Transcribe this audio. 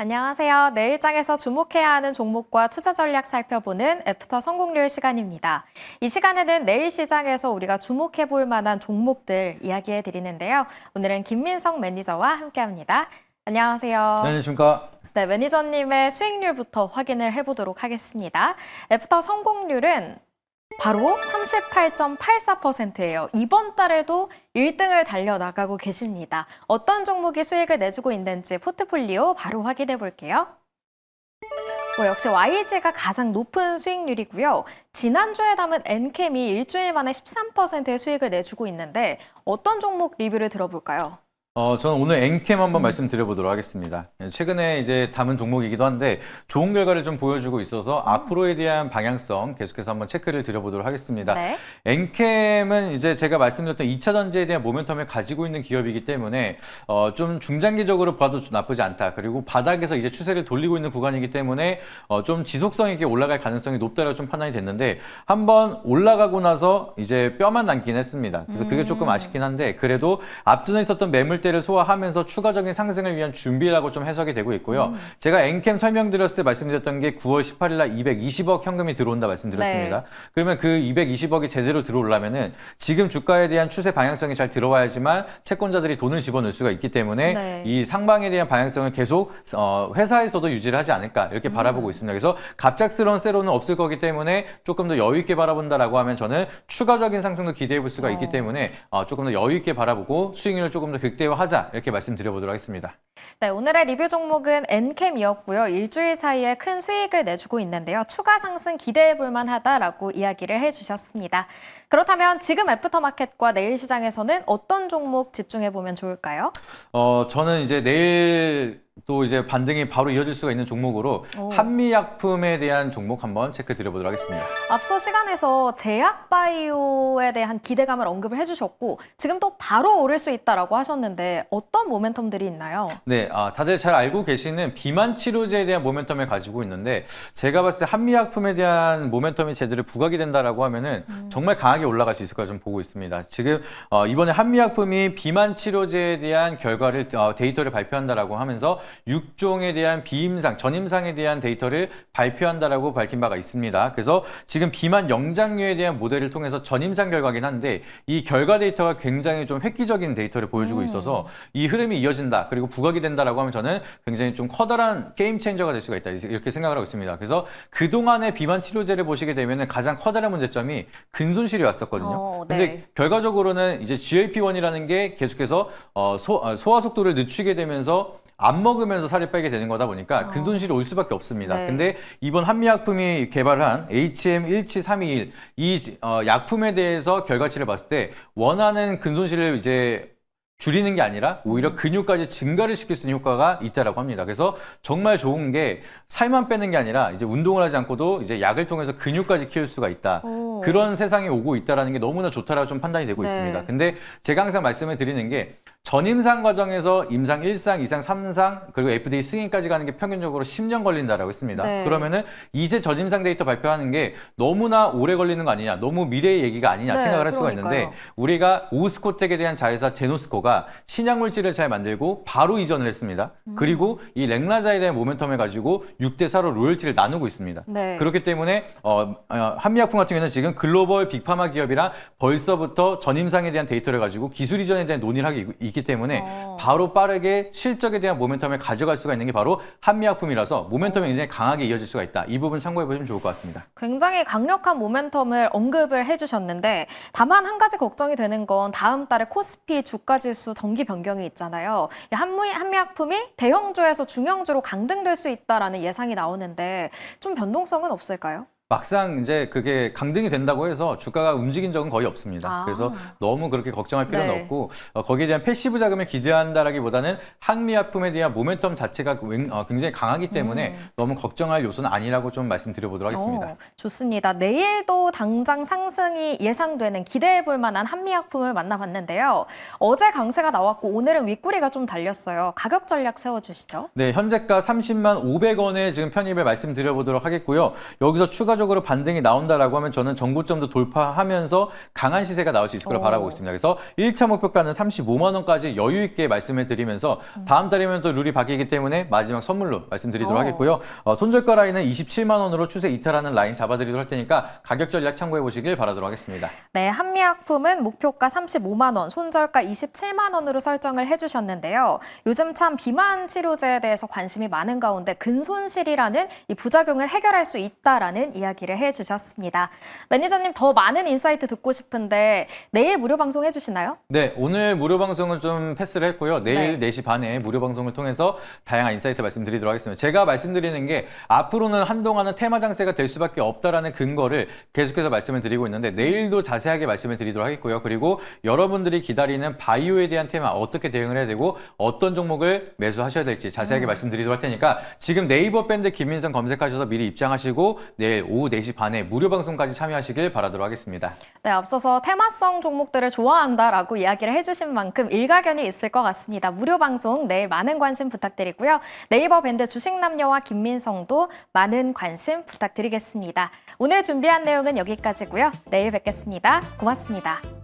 안녕하세요. 내일장에서 주목해야 하는 종목과 투자 전략 살펴보는 애프터 성공률 시간입니다. 이 시간에는 내일 시장에서 우리가 주목해 볼 만한 종목들 이야기해 드리는데요. 오늘은 김민성 매니저와 함께합니다. 안녕하세요. 네, 안녕하십니까. 네, 매니저님의 수익률부터 확인을 해보도록 하겠습니다. 애프터 성공률은 바로 38.84%예요. 이번 달에도 1등을 달려나가고 계십니다. 어떤 종목이 수익을 내주고 있는지 포트폴리오 바로 확인해 볼게요. 역시 YG가 가장 높은 수익률이고요. 지난주에 담은 엔캠이 일주일 만에 13%의 수익을 내주고 있는데 어떤 종목 리뷰를 들어볼까요? 저는 오늘 엔캠 한번 말씀드려보도록 하겠습니다. 최근에 이제 담은 종목이기도 한데 좋은 결과를 좀 보여주고 있어서 앞으로에 대한 방향성 계속해서 한번 체크를 드려보도록 하겠습니다. 네. 엔캠은 이제 제가 말씀드렸던 2차 전지에 대한 모멘텀을 가지고 있는 기업이기 때문에 좀 중장기적으로 봐도 나쁘지 않다. 그리고 바닥에서 이제 추세를 돌리고 있는 구간이기 때문에 좀 지속성 있게 올라갈 가능성이 높다라고 좀 판단이 됐는데 한번 올라가고 나서 이제 뼈만 남긴 했습니다. 그래서 그게 조금 아쉽긴 한데 그래도 앞전에 있었던 매물대를 소화하면서 추가적인 상승을 위한 준비라고 좀 해석이 되고 있고요. 제가 엔캠 설명드렸을 때 말씀드렸던 게 9월 18일 날 220억 현금이 들어온다 말씀드렸습니다. 네. 그러면 그 220억이 제대로 들어오려면은 지금 주가에 대한 추세 방향성이 잘 들어와야지만 채권자들이 돈을 집어넣을 수가 있기 때문에 네. 이 상방에 대한 방향성을 계속 회사에서도 유지를 하지 않을까 이렇게 바라보고 있습니다. 그래서 갑작스러운 세로는 없을 거기 때문에 조금 더 여유 있게 바라본다라고 하면 저는 추가적인 상승도 기대해 볼 수가 있기 때문에 조금 더 여유 있게 바라보고 수익률을 조금 더 극대화하자 이렇게 말씀드려보도록 하겠습니다. 네, 오늘의 리뷰 종목은 엔캠이었고요. 일주일 사이에 큰 수익을 내주고 있는데요. 추가 상승 기대해 볼 만하다라고 이야기를 해주셨습니다. 그렇다면 지금 애프터마켓과 내일 시장에서는 어떤 종목 집중해 보면 좋을까요? 저는 이제 내일 또 이제 반등이 바로 이어질 수가 있는 종목으로 한미약품에 대한 종목 한번 체크 드려보도록 하겠습니다. 앞서 시간에서 제약바이오에 대한 기대감을 언급을 해주셨고 지금 또 바로 오를 수 있다라고 하셨는데 어떤 모멘텀들이 있나요? 네, 다들 잘 알고 계시는 비만 치료제에 대한 모멘텀을 가지고 있는데 제가 봤을 때 한미약품에 대한 모멘텀이 제대로 부각이 된다라고 하면은 정말 강하게 올라갈 수 있을 거라 좀 보고 있습니다. 지금 이번에 한미약품이 비만 치료제에 대한 결과를 데이터를 발표한다라고 하면서 6종에 대한 비임상, 전임상에 대한 데이터를 발표한다라고 밝힌 바가 있습니다. 그래서 지금 비만 영장류에 대한 모델을 통해서 전임상 결과긴 한데 이 결과 데이터가 굉장히 좀 획기적인 데이터를 보여주고 있어서 이 흐름이 이어진다. 그리고 부각이 된다라고 하면 저는 굉장히 좀 커다란 게임 체인저가 될 수가 있다. 이렇게 생각을 하고 있습니다. 그래서 그동안의 비만 치료제를 보시게 되면 가장 커다란 문제점이 근손실이 왔었거든요. 네. 근데 결과적으로는 이제 GLP-1이라는 게 계속해서 소화 속도를 늦추게 되면서 안 먹으면서 살이 빼게 되는 거다 보니까 근손실이 올 수밖에 없습니다. 네. 근데 이번 한미약품이 개발한 HM17321 이 약품에 대해서 결과치를 봤을 때 원하는 근손실을 이제 줄이는 게 아니라 오히려 근육까지 증가를 시킬 수 있는 효과가 있다라고 합니다. 그래서 정말 좋은 게 살만 빼는 게 아니라 이제 운동을 하지 않고도 이제 약을 통해서 근육까지 키울 수가 있다. 그런 세상이 오고 있다라는 게 너무나 좋다라고 좀 판단이 되고 있습니다. 근데 제가 항상 말씀을 드리는 게 전임상 과정에서 임상 1상, 2상, 3상 그리고 FDA 승인까지 가는 게 평균적으로 10년 걸린다라고 했습니다. 네. 그러면은 이제 전임상 데이터 발표하는 게 너무나 오래 걸리는 거 아니냐, 너무 미래의 얘기가 아니냐 네, 생각을 할 수가 그러니까요. 있는데 우리가 오스코텍에 대한 자회사 제노스코가 신약 물질을 잘 만들고 바로 이전을 했습니다. 그리고 이 렉라자에 대한 모멘텀을 가지고 6대 4로 로열티를 나누고 있습니다. 네. 그렇기 때문에 한미약품 같은 경우는 지금 글로벌 빅파마 기업이랑 벌써부터 전임상에 대한 데이터를 가지고 기술 이전에 대한 논의를 하고 있기 때문에 바로 빠르게 실적에 대한 모멘텀을 가져갈 수가 있는 게 바로 한미약품이라서 모멘텀이 굉장히 강하게 이어질 수가 있다. 이 부분 참고해 보시면 좋을 것 같습니다. 굉장히 강력한 모멘텀을 언급을 해주셨는데 다만 한 가지 걱정이 되는 건 다음 달에 코스피 주가지수 정기 변경이 있잖아요. 이 한미약품이 대형주에서 중형주로 강등될 수 있다라는 예상이 나오는데 좀 변동성은 없을까요? 막상 이제 그게 강등이 된다고 해서 주가가 움직인 적은 거의 없습니다. 그래서 너무 그렇게 걱정할 필요는 네. 없고 거기에 대한 패시브 자금을 기대한다라기보다는 한미약품에 대한 모멘텀 자체가 굉장히 강하기 때문에 너무 걱정할 요소는 아니라고 좀 말씀드려보도록 하겠습니다. 좋습니다. 내일도 당장 상승이 예상되는 기대해 볼 만한 한미약품을 만나봤는데요. 어제 강세가 나왔고 오늘은 윗꼬리가 좀 달렸어요. 가격 전략 세워주시죠. 네, 현재가 30만 500원에 지금 편입을 말씀드려보도록 하겠고요. 여기서 추가적인 추가적으로 반등이 나온다라고 하면 저는 전고점도 돌파하면서 강한 시세가 나올 수 있을 거라 바라보고 있습니다. 그래서 1차 목표가는 35만 원까지 여유 있게 말씀을 드리면서 다음 달이면 또 룰이 바뀌기 때문에 마지막 선물로 말씀드리도록 하겠고요. 손절가 라인은 27만 원으로 추세 이탈하는 라인 잡아드리도록 할 테니까 가격 전략 참고해 보시길 바라도록 하겠습니다. 네, 한미약품은 목표가 35만 원, 손절가 27만 원으로 설정을 해주셨는데요. 요즘 참 비만 치료제에 대해서 관심이 많은 가운데 근손실이라는 이 부작용을 해결할 수 있다라는 이야기를 해주셨습니다. 매니저님 더 많은 인사이트 듣고 싶은데 내일 무료 방송 해주시나요? 네, 오늘 무료 방송은 좀 패스를 했고요. 내일 4시 반에 무료 방송을 통해서 다양한 인사이트 말씀드리도록 하겠습니다. 제가 말씀드리는 게 앞으로는 한동안은 테마 장세가 될 수밖에 없다라는 근거를 계속해서 말씀을 드리고 있는데 내일도 자세하게 말씀을 드리도록 하겠고요. 그리고 여러분들이 기다리는 바이오에 대한 테마 어떻게 대응을 해야 되고 어떤 종목을 매수하셔야 될지 자세하게 말씀드리도록 할 테니까 지금 네이버 밴드 김민성 검색하셔서 미리 입장하시고 내일 오후 4시 반에 무료 방송까지 참여하시길 바라도록 하겠습니다. 네, 앞서서 테마성 종목들을 좋아한다라고 이야기를 해주신 만큼 일가견이 있을 것 같습니다. 무료 방송 내일 많은 관심 부탁드리고요. 네이버 밴드 주식남녀와 김민성도 많은 관심 부탁드리겠습니다. 오늘 준비한 내용은 여기까지고요. 내일 뵙겠습니다. 고맙습니다.